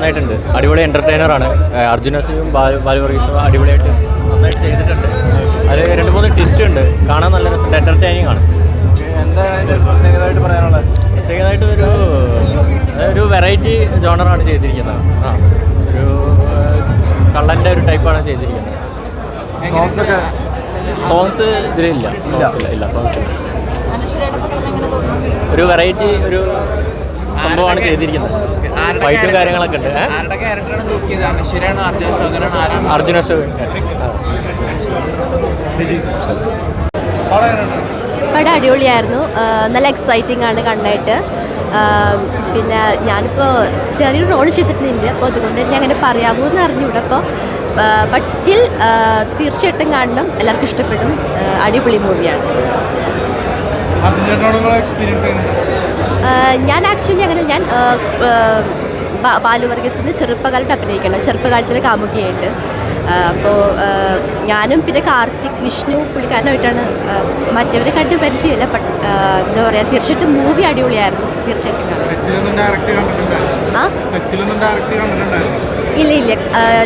നന്നായിട്ടുണ്ട്. അടിപൊളി എൻ്റർടൈനറാണ്. അർജുനസും ബാലുവർഗീസും അടിപൊളിയായിട്ട് നന്നായിട്ട് ചെയ്തിട്ടുണ്ട്. അതിൽ 2-3 ട്വിസ്റ്റ് ഉണ്ട്. കാണാൻ നല്ല രസമുണ്ട്. എൻ്റർടൈനിങ് ആണ്. എന്താണ് പ്രത്യേകമായിട്ട് പറയാനുള്ളത്? പ്രത്യേകമായിട്ട് ഒരു വെറൈറ്റി ജോണറാണ് ചെയ്തിരിക്കുന്നത്. ഒരു കള്ളൻ്റെ ഒരു ടൈപ്പാണ് ചെയ്തിരിക്കുന്നത്. സോങ്സ് ഇതിലില്ല. സോങ്സ് ഒരു വെറൈറ്റി ഒരു സംഭവമാണ് ചെയ്തിരിക്കുന്നത്. ഫൈറ്റും കാര്യങ്ങളൊക്കെ ഉണ്ട്. അർജുന അശോകൻ. പടം അടിപൊളിയായിരുന്നു. നല്ല എക്സൈറ്റിംഗ് ആണ് കണ്ടായിട്ട്. പിന്നെ ഞാനിപ്പോൾ ചെറിയൊരു റോൾ ചെയ്തിട്ടുണ്ട്. അപ്പോൾ അതുകൊണ്ട് തന്നെ അങ്ങനെ പറയാമോ എന്ന് അറിഞ്ഞൂടെ. അപ്പോൾ ബട്ട് സ്റ്റിൽ തീർച്ചയായിട്ടും കാണണം. എല്ലാവർക്കും ഇഷ്ടപ്പെടും. അടിപൊളി മൂവിയാണ്. ഞാൻ ആക്ച്വലി ഞാൻ ബാലുവർഗീസിൻ്റെ ചെറുപ്പകാലത്ത് അഭിനയിക്കണം. ചെറുപ്പകാലത്തിൽ കാമുകിയായിട്ട്. അപ്പോൾ ഞാനും പിന്നെ കാർത്തിക്, വിഷ്ണു പുള്ളിക്കാരനായിട്ടാണ്. മറ്റവരെ കണ്ട് പരിചയമില്ല. എന്താ പറയുക, തീർച്ചയായിട്ടും മൂവി അടിപൊളിയായിരുന്നു. തീർച്ചയായിട്ടും ഇല്ല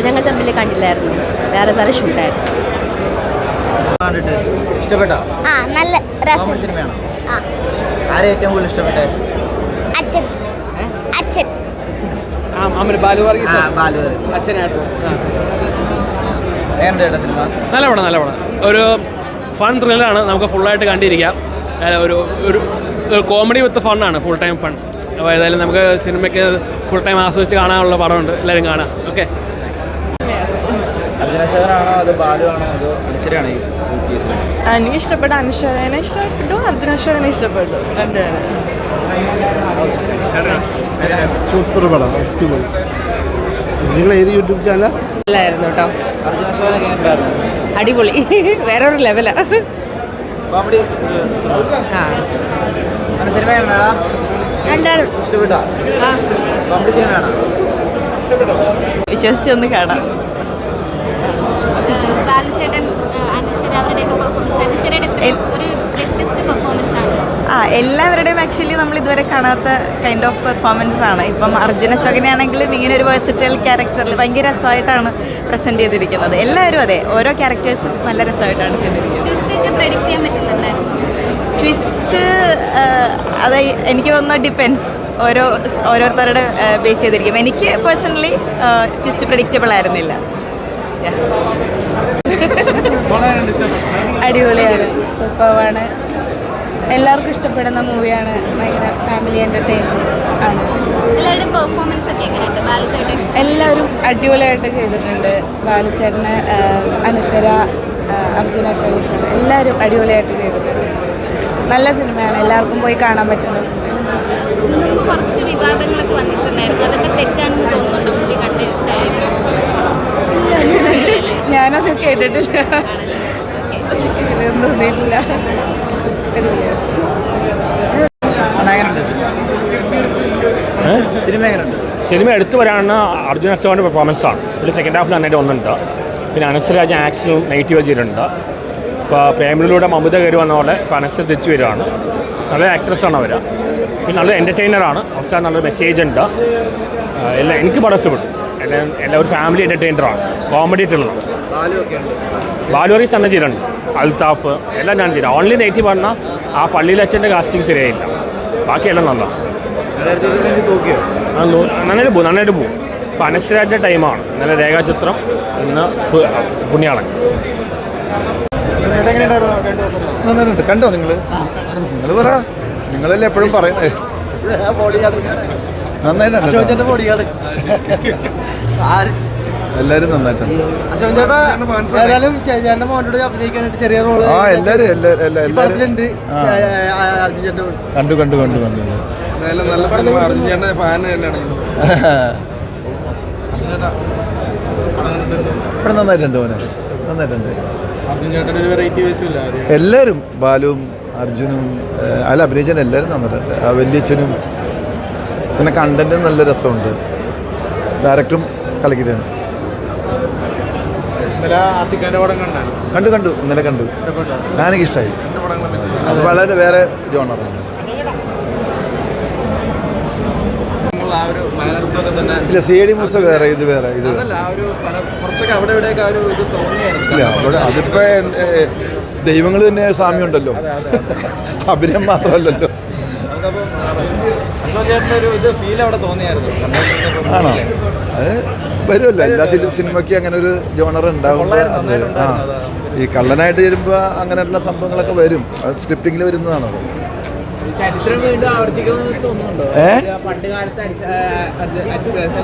ഞങ്ങൾ തമ്മിൽ കണ്ടില്ലായിരുന്നു. വേറെ ഷൂട്ടായിരുന്നു. ഇഷ്ടപ്പെട്ടോ? നല്ല രസം. ആരെ ഏറ്റവും കൂടുതൽ ഇഷ്ടപ്പെട്ടെ? അച്ഛൻ. നല്ല പടം. ഒരു ഫൺ ത്രില്ലാണ്. നമുക്ക് ഫുള്ളായിട്ട് കണ്ടിരിക്കാം. ഒരു കോമഡി വിത്ത് ഫണ്ണാണ്. Full time fun. അപ്പോൾ ഏതായാലും നമുക്ക് സിനിമയ്ക്ക് ഫുൾ ടൈം ആസ്വദിച്ച് കാണാനുള്ള പടമുണ്ട്. എല്ലാവരും കാണാം. ഓക്കെ. അർജുനശേഖരാണോ അതോ ബാലുവാണോ അതോ അനുശ്വരാണോ? എനിക്ക് ഇഷ്ടപ്പെട്ട അനുശ്വരനെ ഇഷ്ടപ്പെട്ടു, അർജുനശ്വരനെ ഇഷ്ടപ്പെട്ടു. സൂപ്പർ പടം, അടിപൊളി. നിങ്ങൾ ഏത് യൂട്യൂബ് ചാനൽ? അല്ലായിരുന്നു കേട്ടോ. അടിപൊളി. വേറൊരു ലെവലാ. വിശ്വസിച്ചൊന്ന് കാണാം. എല്ലാവരുടെയും ആക്ച്വലി നമ്മൾ ഇതുവരെ കാണാത്ത കൈൻഡ് ഓഫ് പെർഫോമൻസ് ആണ്. ഇപ്പം അർജുന അശോകനാണെങ്കിലും ഇങ്ങനെ ഒരു വേഴ്സറ്റൈൽ ക്യാരക്ടറിൽ ഭയങ്കര രസമായിട്ടാണ് പ്രസൻറ്റ് ചെയ്തിരിക്കുന്നത്. എല്ലാവരും അതെ, ഓരോ ക്യാരക്ടേഴ്സും നല്ല രസമായിട്ടാണ് ചെയ്തിരിക്കുന്നത്. ട്വിസ്റ്റ് അത് എനിക്ക് തോന്നുന്നു ഡിപ്പെൻസ്. ഓരോരുത്തരുടെ ബേസ് ചെയ്തിരിക്കും. എനിക്ക് പേഴ്സണലി ട്വിസ്റ്റ് പ്രെഡിക്റ്റബിൾ ആയിരുന്നില്ല. അടിപൊളിയാണ്, സൂപ്പറാണ്. എല്ലാവർക്കും ഇഷ്ടപ്പെടുന്ന മൂവിയാണ്. ഭയങ്കര ഫാമിലി എൻ്റർടൈൻമെൻറ്റ് ആണ്. എല്ലാവരും അടിപൊളിയായിട്ട് ചെയ്തിട്ടുണ്ട്. ബാലുചേട്ടന്, അനശ്വര, അർജുന അശോകൻ സാർ എല്ലാവരും അടിപൊളിയായിട്ട് ചെയ്തിട്ടുണ്ട്. നല്ല സിനിമയാണ്. എല്ലാവർക്കും പോയി കാണാൻ പറ്റുന്ന സിനിമ. കുറച്ച് വിവാദങ്ങളൊക്കെ വന്നിട്ടുണ്ടായിരുന്നു. അതൊക്കെ തെറ്റാണെന്ന് തോന്നുന്നുണ്ടോ മൂവി കണ്ടിട്ട്? ഞാനത് കേട്ടിട്ടില്ല, തോന്നിയിട്ടില്ല. സിനിമ എടുത്തു വരാവുന്ന അർജുന അശോകൻ്റെ പെർഫോമൻസാണ്. പിന്നെ സെക്കൻഡ് ഹാഫിൽ നന്നായിട്ട് വന്നിട്ടുണ്ട്. പിന്നെ അനശ്വരാജ് ആക്ഷനും നെഗറ്റീവ് ചെയ്തിട്ടുണ്ട്. ഇപ്പോൾ പ്രേമിലൂടെ മമത കയറി വന്ന പോലെ ഇപ്പോൾ അനശ്വര തിരിച്ചു വരികയാണ്. നല്ല ആക്ട്രസ്സാണ് അവർ. പിന്നെ നല്ല എൻ്റർടൈനറാണ്. അവസാനം നല്ലൊരു മെസ്സേജ് ഉണ്ട്. എനിക്ക് പടം ഇഷ്ടപ്പെട്ടു. എല്ലാവരും ഫാമിലി എൻ്റർടൈനറാണ്. കോമഡി ത്രില്ലറാണ്. ബാലുവർഗീസ് തന്നെ ചെയ്തിട്ടുണ്ട്. അൽത്താഫ് എല്ലാം ഞാൻ ചെയ്തു. ഓൺലി നെഗറ്റീവ് പറഞ്ഞാൽ ആ പള്ളിയിൽ അച്ഛൻ്റെ കാസ്റ്റിംഗ് ശരിയായില്ല. ബാക്കിയെല്ലാം നല്ലതാണ്. നന്നായിട്ട് പോകും. ഇപ്പോൾ അനശ്വരാജിൻ്റെ ടൈമാണ്. ഇന്നലെ രേഖാചിത്രം, ഇന്ന് പുണ്യാളൻ. നന്നായിട്ടുണ്ട്. കണ്ടോ നിങ്ങൾ പറ. നിങ്ങളല്ലേ എപ്പോഴും പറയുന്നത്. നന്നായിട്ടുണ്ട്. എല്ലാവരും നന്നായിട്ടുണ്ട്. കണ്ടു നല്ല സിനിമ. അർജുൻ്റെ ഫാൻ തന്നെയാണ്. ഇവിടെ നന്നായിട്ടുണ്ട്. നന്നായിട്ടുണ്ട്. എല്ലാവരും ബാലുവും അർജുനും അഭിനയിച്ചാൽ എല്ലാവരും നന്നായിട്ടുണ്ട്. ആ വല്യച്ഛനും പിന്നെ കണ്ടന്റും നല്ല രസമുണ്ട്. ഡയറക്ടറും കലക്കിയിട്ടുണ്ട്. കണ്ടു ഇന്നലെ കണ്ടു. എനിക്കിഷ്ടമായി. അത് വളരെ വേറെ ജോണറാണ്. ചെയ്യുമ്പോൾ ആ ഒരു മാനർസൊക്കെ തന്നെ ഇല്ല സി.ഐ.ഡി മൂസ വേറെ ഇത് വേറെ ഇത് അതല്ല ആ ഒരു കുറച്ചൊക്കെ അവിടെ ഇവിടെയൊക്കെ ആ ഒരു ഇത് തോന്നിയായിരുന്നു. ഇല്ല അവിടെ അതിപ്പോൾ ദൈവങ്ങൾ തന്നെ സാമ്യമുണ്ടല്ലോ, അഭിനയം മാത്രമല്ലല്ലോ. നമുക്കപ്പോൾ അശോക് ചേട്ടൻ്റെ ഒരു ഇത് ഫീൽ അവിടെ തോന്നിയായിരുന്നു. ആണോ? അത് വരുമല്ലോ, എല്ലാ സിനിമയ്ക്ക് അങ്ങനെ ഒരു ജോണർ ഉണ്ടാകുമ്പോൾ അത് വരും. ആ ഈ കള്ളനായിട്ട് വരുമ്പോൾ അങ്ങനെയുള്ള സംഭവങ്ങളൊക്കെ വരും, അത് സ്ക്രിപ്റ്റിങ്ങിൽ വരുന്നതാണത്. ചരിത്രം വീണ്ടും ആവർത്തിക്കുമെന്ന് തോന്നുന്നുണ്ടോ? പണ്ട് കാലത്ത്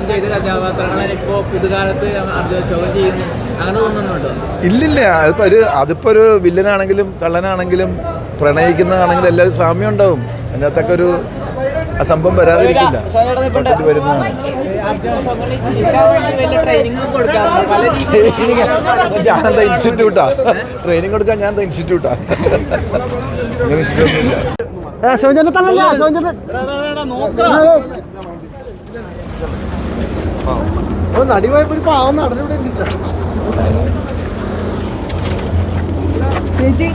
ചെയ്ത കഥാപാത്രങ്ങളെ ഇപ്പോൾ പുതുകാലത്ത് അർജുന ചെയ്യുന്നു അങ്ങനെ തോന്നുന്നുണ്ടോ? ഇല്ലില്ല, അതിപ്പോൾ ഒരു വില്ലനാണെങ്കിലും കള്ളനാണെങ്കിലും പ്രണയിക്കുന്നതാണെങ്കിലും എല്ലാവരും സാമ്യം ഉണ്ടാവും. അതിനകത്തൊക്കെ ഒരു ആ സംഭവം വരാതിരിക്കില്ല, പെട്ടെന്ന് വരുന്നതാണ്. ഞാനെന്താ ഇൻസ്റ്റിറ്റ്യൂട്ടാ ട്രെയിനിങ് കൊടുക്കാൻ, ഞാൻ എന്താ ഇൻസ്റ്റിറ്റ്യൂട്ടാ? അങ്ങനെ ഇൻസ്റ്റിറ്റ്യൂട്ടൊന്നുമില്ല. നടിവായ്പ ഒരു പാവം നടന്നിവിടെ ചേച്ചി